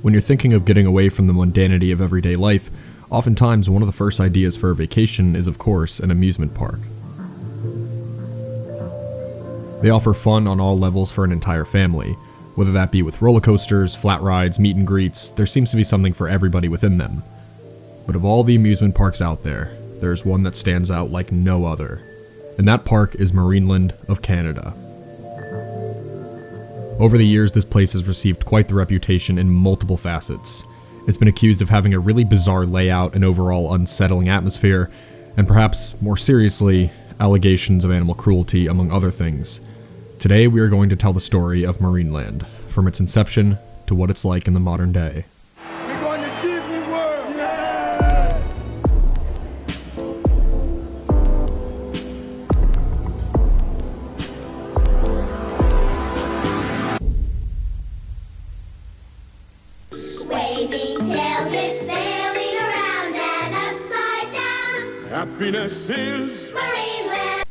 When you're thinking of getting away from the mundanity of everyday life, oftentimes one of the first ideas for a vacation is, of course, an amusement park. They offer fun on all levels for an entire family. Whether that be with roller coasters, flat rides, meet and greets, there seems to be something for everybody within them. But of all the amusement parks out there, there's one that stands out like no other. And that park is Marineland of Canada. Over the years, this place has received quite the reputation in multiple facets. It's been accused of having a really bizarre layout and overall unsettling atmosphere, and perhaps, more seriously, allegations of animal cruelty, among other things. Today, we are going to tell the story of Marineland, from its inception to what it's like in the modern day. We're going to Disney World! Waving tails, it's sailing around and upside down. Happiness is Marineland.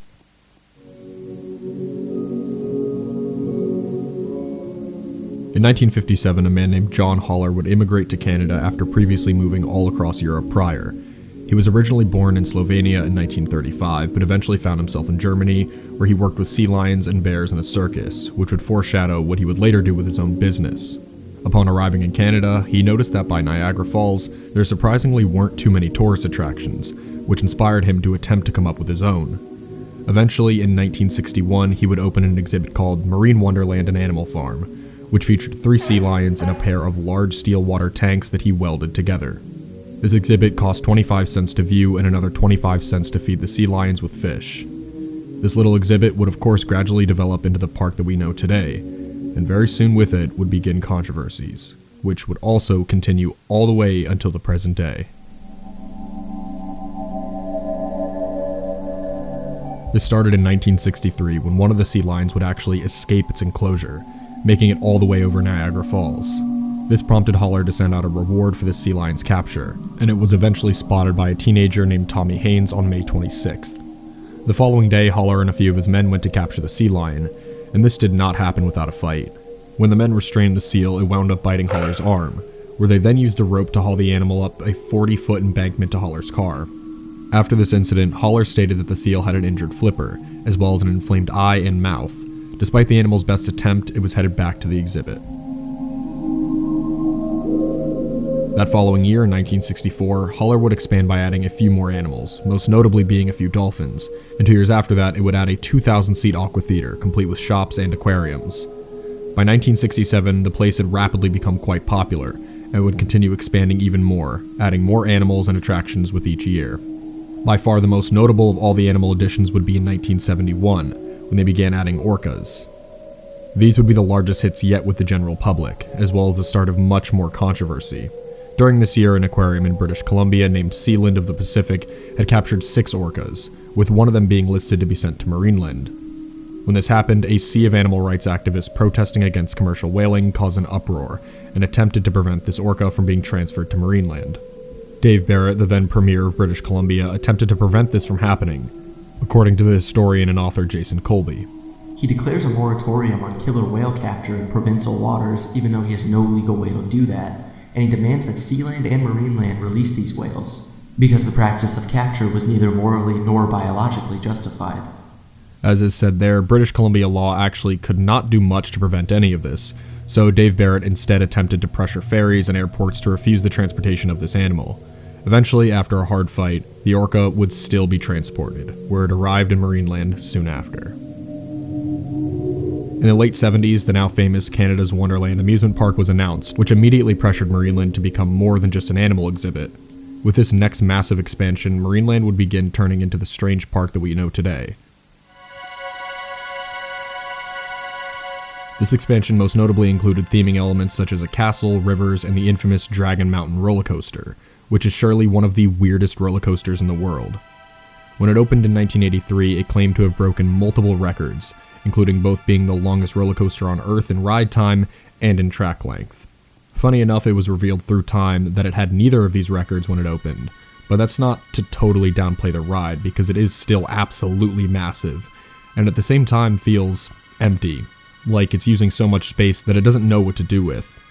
In 1957, a man named John Haller would immigrate to Canada after previously moving all across Europe prior. He was originally born in Slovenia in 1935, but eventually found himself in Germany, where he worked with sea lions and bears in a circus, which would foreshadow what he would later do with his own business. Upon arriving in Canada, he noticed that by Niagara Falls, there surprisingly weren't too many tourist attractions, which inspired him to attempt to come up with his own. Eventually, in 1961, he would open an exhibit called Marine Wonderland and Animal Farm, which featured 3 sea lions and a pair of large steel water tanks that he welded together. This exhibit cost 25 cents to view and another 25 cents to feed the sea lions with fish. This little exhibit would of course gradually develop into the park that we know today, and very soon with it would begin controversies, which would also continue all the way until the present day. This started in 1963 when one of the sea lions would actually escape its enclosure, making it all the way over Niagara Falls. This prompted Haller to send out a reward for the sea lion's capture, and it was eventually spotted by a teenager named Tommy Haynes on May 26th. The following day, Haller and a few of his men went to capture the sea lion, and this did not happen without a fight. When the men restrained the seal, it wound up biting Haller's arm, where they then used a rope to haul the animal up a 40-foot embankment to Haller's car. After this incident, Haller stated that the seal had an injured flipper, as well as an inflamed eye and mouth. Despite the animal's best attempt, it was headed back to the exhibit. That following year, in 1964, Haller would expand by adding a few more animals, most notably being a few dolphins, and 2 years after that, it would add a 2,000-seat aqua theater, complete with shops and aquariums. By 1967, the place had rapidly become quite popular, and would continue expanding even more, adding more animals and attractions with each year. By far the most notable of all the animal additions would be in 1971, when they began adding orcas. These would be the largest hits yet with the general public, as well as the start of much more controversy. During this year, an aquarium in British Columbia named Sealand of the Pacific had captured 6 orcas, with one of them being listed to be sent to Marineland. When this happened, a sea of animal rights activists protesting against commercial whaling caused an uproar, and attempted to prevent this orca from being transferred to Marineland. Dave Barrett, the then Premier of British Columbia, attempted to prevent this from happening, according to the historian and author Jason Colby. He declares a moratorium on killer whale capture in provincial waters, even though he has no legal way to do that, and he demands that Sealand and Marineland release these whales, because the practice of capture was neither morally nor biologically justified. As is said there, British Columbia law actually could not do much to prevent any of this, so Dave Barrett instead attempted to pressure ferries and airports to refuse the transportation of this animal. Eventually, after a hard fight, the orca would still be transported, where it arrived in Marineland soon after. In the late 70s, the now famous Canada's Wonderland amusement park was announced, which immediately pressured Marineland to become more than just an animal exhibit. With this next massive expansion, Marineland would begin turning into the strange park that we know today. This expansion most notably included theming elements such as a castle, rivers, and the infamous Dragon Mountain roller coaster, which is surely one of the weirdest roller coasters in the world. When it opened in 1983, it claimed to have broken multiple records, including both being the longest roller coaster on Earth in ride time and in track length. Funny enough, it was revealed through time that it had neither of these records when it opened, but that's not to totally downplay the ride because it is still absolutely massive, and at the same time feels empty, like it's using so much space that it doesn't know what to do with.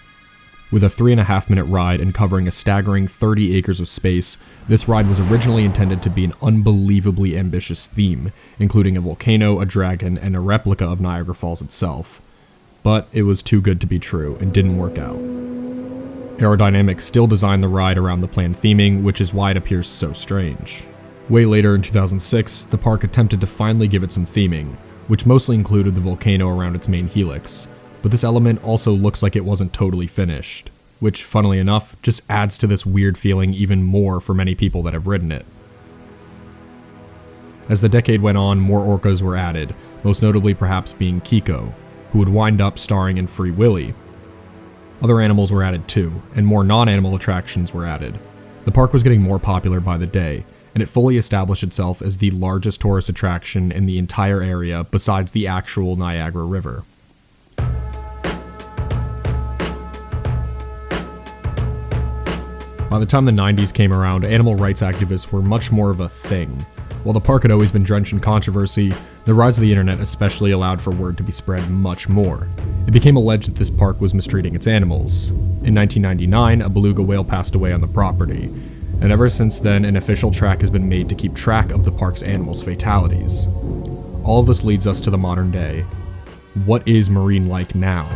With a 3.5-minute ride and covering a staggering 30 acres of space, this ride was originally intended to be an unbelievably ambitious theme, including a volcano, a dragon, and a replica of Niagara Falls itself. But it was too good to be true and didn't work out. Aerodynamics still designed the ride around the planned theming, which is why it appears so strange. Way later in 2006, the park attempted to finally give it some theming, which mostly included the volcano around its main helix. But this element also looks like it wasn't totally finished, which, funnily enough, just adds to this weird feeling even more for many people that have ridden it. As the decade went on, more orcas were added, most notably perhaps being Kiska, who would wind up starring in Free Willy. Other animals were added too, and more non-animal attractions were added. The park was getting more popular by the day, and it fully established itself as the largest tourist attraction in the entire area besides the actual Niagara River. By the time the 90s came around, animal rights activists were much more of a thing. While the park had always been drenched in controversy, the rise of the internet especially allowed for word to be spread much more. It became alleged that this park was mistreating its animals. In 1999, a beluga whale passed away on the property, and ever since then an official track has been made to keep track of the park's animals' fatalities. All of this leads us to the modern day. What is marine like now?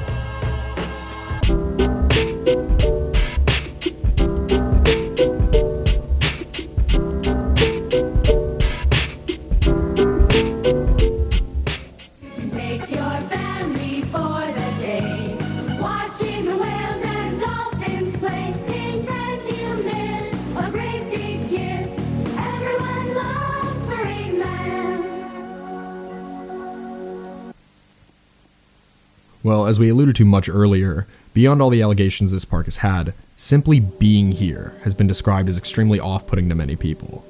Take your family for the day, watching the whales and dolphins play. Think as you miss a great big kiss. Everyone loves Marineland. Well, as we alluded to much earlier, beyond all the allegations this park has had, simply being here has been described as extremely off-putting to many people.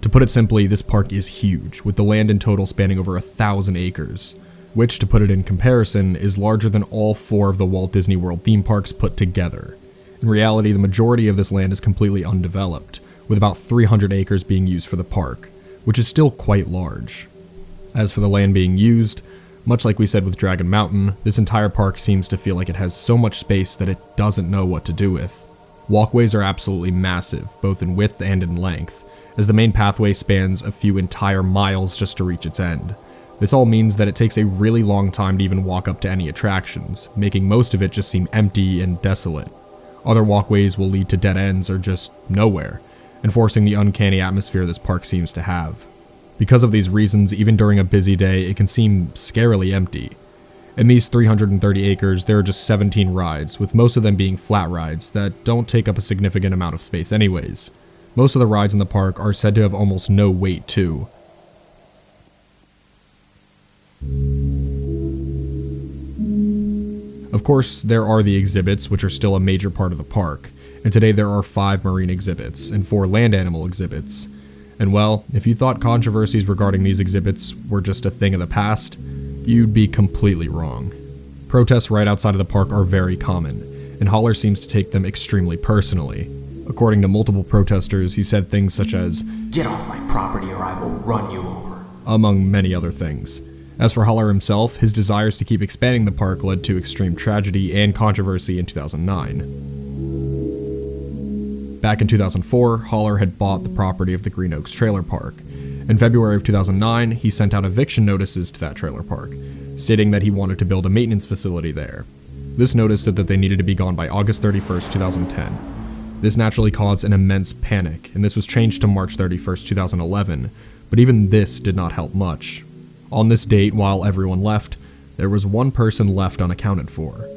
To put it simply, this park is huge, with the land in total spanning over 1,000 acres, which, to put it in comparison, is larger than all 4 of the Walt Disney World theme parks put together. In reality, the majority of this land is completely undeveloped, with about 300 acres being used for the park, which is still quite large. As for the land being used, much like we said with Dragon Mountain, this entire park seems to feel like it has so much space that it doesn't know what to do with. Walkways are absolutely massive, both in width and in length, as the main pathway spans a few entire miles just to reach its end. This all means that it takes a really long time to even walk up to any attractions, making most of it just seem empty and desolate. Other walkways will lead to dead ends or just nowhere, enforcing the uncanny atmosphere this park seems to have. Because of these reasons, even during a busy day, it can seem scarily empty. In these 330 acres, there are just 17 rides, with most of them being flat rides that don't take up a significant amount of space anyways. Most of the rides in the park are said to have almost no wait too. Of course, there are the exhibits, which are still a major part of the park, and today there are 5 marine exhibits and 4 land animal exhibits. And well, if you thought controversies regarding these exhibits were just a thing of the past, you'd be completely wrong. Protests right outside of the park are very common, and Holler seems to take them extremely personally. According to multiple protesters, he said things such as, "Get off my property or I will run you over," among many other things. As for Holler himself, his desires to keep expanding the park led to extreme tragedy and controversy in 2009. Back in 2004, Holler had bought the property of the Green Oaks Trailer Park. In February of 2009, he sent out eviction notices to that trailer park, stating that he wanted to build a maintenance facility there. This notice said that they needed to be gone by August 31st, 2010. This naturally caused an immense panic, and this was changed to March 31st, 2011, but even this did not help much. On this date, while everyone left, there was one person left unaccounted for.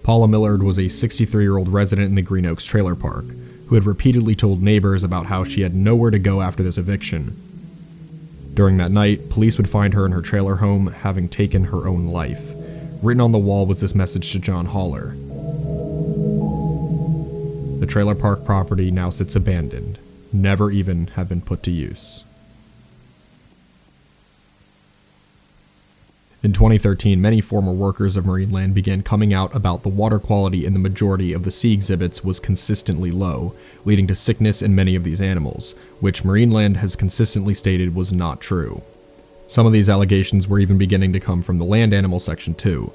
Paula Millard was a 63-year-old resident in the Green Oaks Trailer Park, who had repeatedly told neighbors about how she had nowhere to go after this eviction. During that night, police would find her in her trailer home, having taken her own life. Written on the wall was this message to John Holler: "The trailer park property now sits abandoned, never even have been put to use." In 2013, many former workers of Marineland began coming out about the water quality in the majority of the sea exhibits was consistently low, leading to sickness in many of these animals, which Marineland has consistently stated was not true. Some of these allegations were even beginning to come from the land animal section too.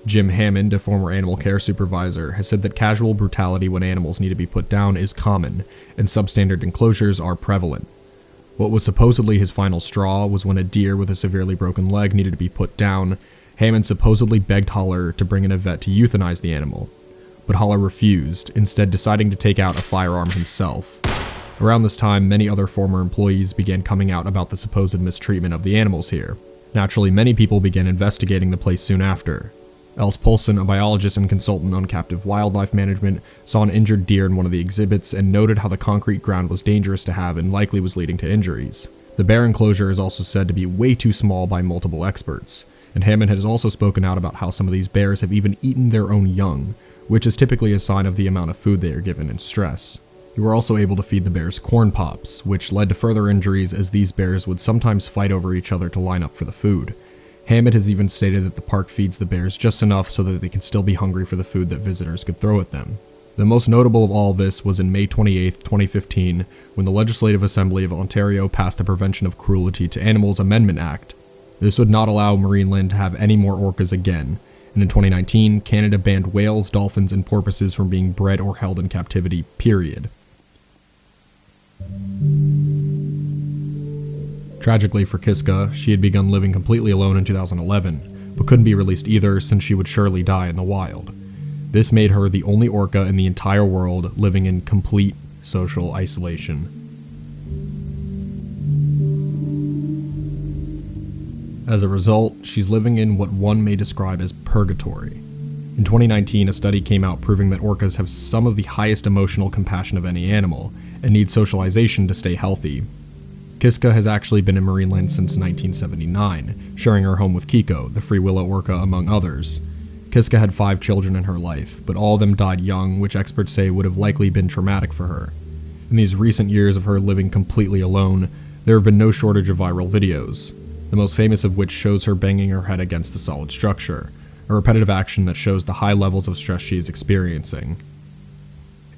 Jim Hammond, a former animal care supervisor, has said that casual brutality when animals need to be put down is common, and substandard enclosures are prevalent. What was supposedly his final straw was when a deer with a severely broken leg needed to be put down. Hammond supposedly begged Holler to bring in a vet to euthanize the animal, but Holler refused, instead deciding to take out a firearm himself. Around this time, many other former employees began coming out about the supposed mistreatment of the animals here. Naturally, many people began investigating the place soon after. Els Poulsen, a biologist and consultant on captive wildlife management, saw an injured deer in one of the exhibits and noted how the concrete ground was dangerous to have and likely was leading to injuries. The bear enclosure is also said to be way too small by multiple experts, and Hammond has also spoken out about how some of these bears have even eaten their own young, which is typically a sign of the amount of food they are given in stress. You were also able to feed the bears corn pops, which led to further injuries as these bears would sometimes fight over each other to line up for the food. Hammond has even stated that the park feeds the bears just enough so that they can still be hungry for the food that visitors could throw at them. The most notable of all this was in May 28, 2015, when the Legislative Assembly of Ontario passed the Prevention of Cruelty to Animals Amendment Act. This would not allow Marineland to have any more orcas again, and in 2019, Canada banned whales, dolphins, and porpoises from being bred or held in captivity, period. Tragically for Kiska, she had begun living completely alone in 2011, but couldn't be released either since she would surely die in the wild. This made her the only orca in the entire world living in complete social isolation. As a result, she's living in what one may describe as purgatory. In 2019, a study came out proving that orcas have some of the highest emotional compassion of any animal, and need socialization to stay healthy. Kiska has actually been in Marineland since 1979, sharing her home with Kiko, the free willow orca, among others. Kiska had 5 children in her life, but all of them died young, which experts say would have likely been traumatic for her. In these recent years of her living completely alone, there have been no shortage of viral videos, the most famous of which shows her banging her head against the solid structure, a repetitive action that shows the high levels of stress she is experiencing.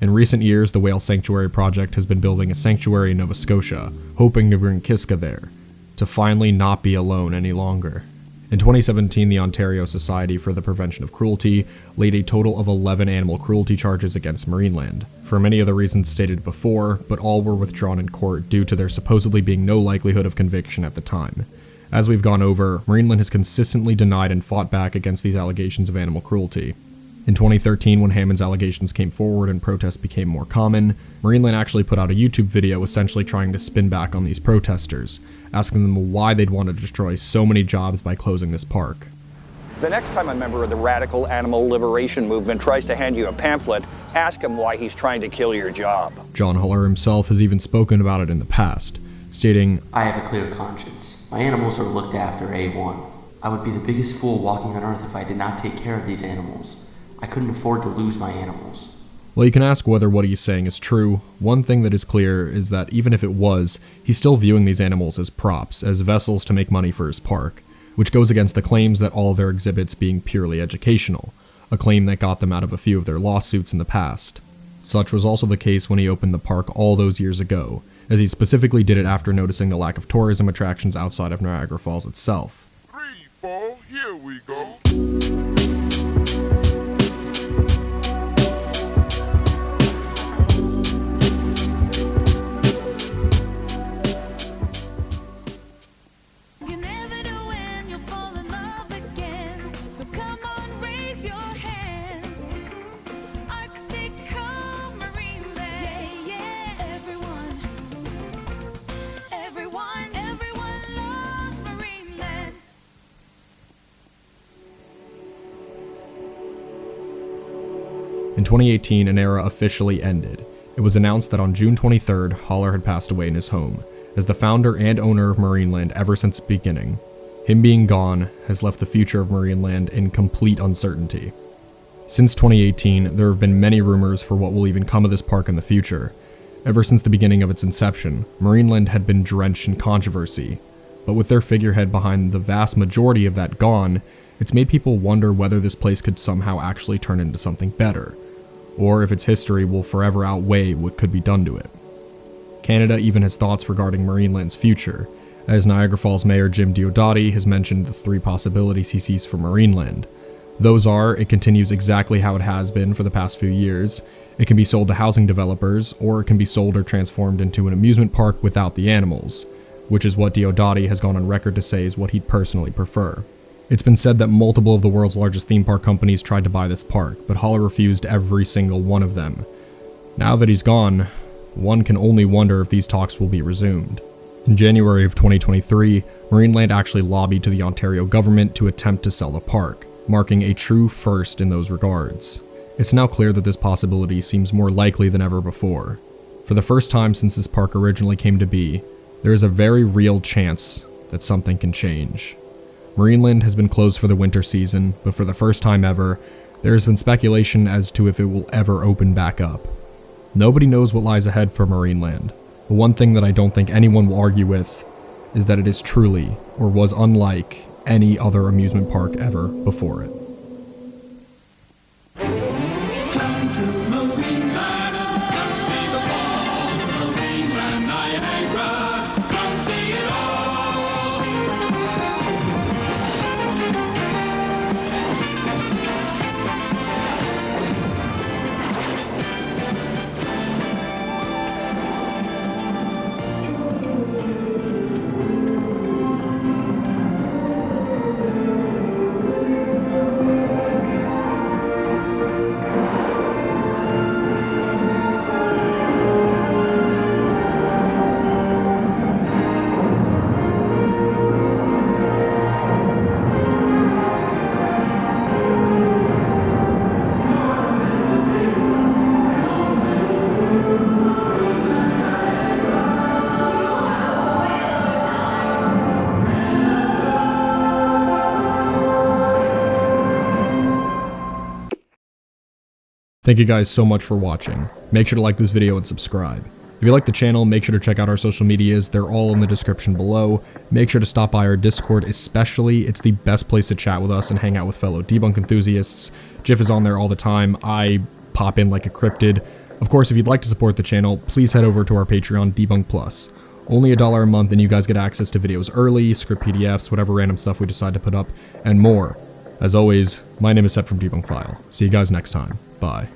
In recent years, the Whale Sanctuary Project has been building a sanctuary in Nova Scotia, hoping to bring Kiska there, to finally not be alone any longer. In 2017, the Ontario Society for the Prevention of Cruelty laid a total of 11 animal cruelty charges against Marineland, for many of the reasons stated before, but all were withdrawn in court due to there supposedly being no likelihood of conviction at the time. As we've gone over, Marineland has consistently denied and fought back against these allegations of animal cruelty. In 2013, when Hammond's allegations came forward and protests became more common, Marineland actually put out a YouTube video essentially trying to spin back on these protesters, asking them why they'd want to destroy so many jobs by closing this park. The next time a member of the radical animal liberation movement tries to hand you a pamphlet, ask him why he's trying to kill your job. John Holler himself has even spoken about it in the past, stating, I have a clear conscience. My animals are looked after A1. I would be the biggest fool walking on Earth if I did not take care of these animals. I couldn't afford to lose my animals. Well, you can ask whether what he's saying is true. One thing that is clear is that even if it was, he's still viewing these animals as props, as vessels to make money for his park, which goes against the claims that all of their exhibits being purely educational, a claim that got them out of a few of their lawsuits in the past. Such was also the case when he opened the park all those years ago, as he specifically did it after noticing the lack of tourism attractions outside of Niagara Falls itself. 3, 4, here we go. You never know when you'll fall in love again. So come on, raise your hands. Arctic home, Marineland. Yeah, yeah. Everyone loves Marineland. In 2018, an era officially ended. It was announced that on June 23rd, Holler had passed away in his home, as the founder and owner of Marineland ever since its beginning. Him being gone has left the future of Marineland in complete uncertainty. Since 2018, there have been many rumors for what will even come of this park in the future. Ever since the beginning of its inception, Marineland had been drenched in controversy, but with their figurehead behind the vast majority of that gone, it's made people wonder whether this place could somehow actually turn into something better, or if its history will forever outweigh what could be done to it. Canada even has thoughts regarding Marineland's future, as Niagara Falls Mayor Jim Diodati has mentioned the 3 possibilities he sees for Marineland. Those are, it continues exactly how it has been for the past few years, it can be sold to housing developers, or it can be sold or transformed into an amusement park without the animals, which is what Diodati has gone on record to say is what he'd personally prefer. It's been said that multiple of the world's largest theme park companies tried to buy this park, but Haller refused every single one of them. Now that he's gone, one can only wonder if these talks will be resumed. In January of 2023, Marineland actually lobbied to the Ontario government to attempt to sell the park, marking a true first in those regards. It's now clear that this possibility seems more likely than ever before. For the first time since this park originally came to be, there is a very real chance that something can change. Marineland has been closed for the winter season, but for the first time ever, there has been speculation as to if it will ever open back up. Nobody knows what lies ahead for Marineland, but one thing that I don't think anyone will argue with is that it is truly, or was unlike, any other amusement park ever before it. Come to Marineland, come see the falls, Marineland, Niagara, come see it all. Thank you guys so much for watching. Make sure to like this video and subscribe. If you like the channel, make sure to check out our social medias, they're all in the description below. Make sure to stop by our Discord especially, it's the best place to chat with us and hang out with fellow debunk enthusiasts. Jiff is on there all the time, I pop in like a cryptid. Of course, if you'd like to support the channel, please head over to our Patreon, Debunk Plus. Only $1 a month and you guys get access to videos early, script PDFs, whatever random stuff we decide to put up, and more. As always, my name is Seth from Debunk File. See you guys next time. Bye.